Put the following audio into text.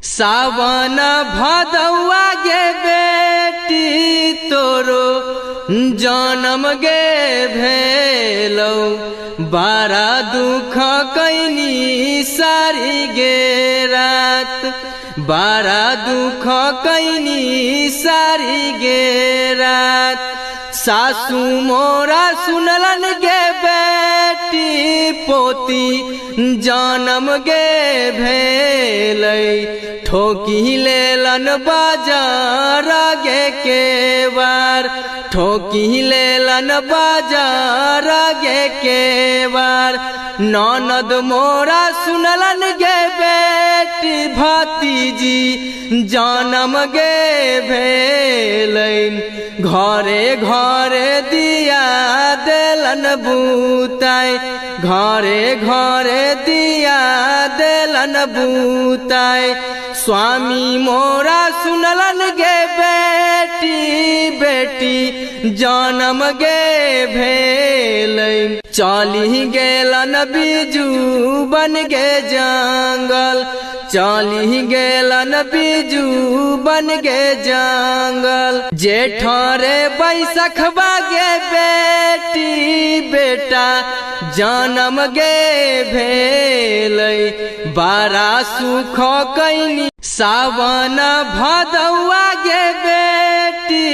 सावन भदौआ गे बेटी तोरो जन्म गे भेलौ, बारा दुख कैनी सारी गे रात, बारा दुख कैनी सारी गे रात। सासू मोरा सुनलन गे बेटी पोती जन्म गे भेलै, ठोकी लेलन बाजार गे केवार, ठोकी लेलन बाजार गे केवार। ननद मोरा सुनलन गे बेटी भतीजी जन्म गे भेलै, घरे घरे दिया देलन बूताई, घरे घरे दिया देलन बूताई। स्वामी मोरा सुनलन गे बेटी बेटी जन्म गे भेलै, चली गेलन बीजू बन गे जंगल, चली गेलन बीजू बन गे जंगल। जेठरे बैसखबा गे बेटी बेटा जन्म गे भेलै, बारा सुख कैनी सावन भदौआ गे बेटी।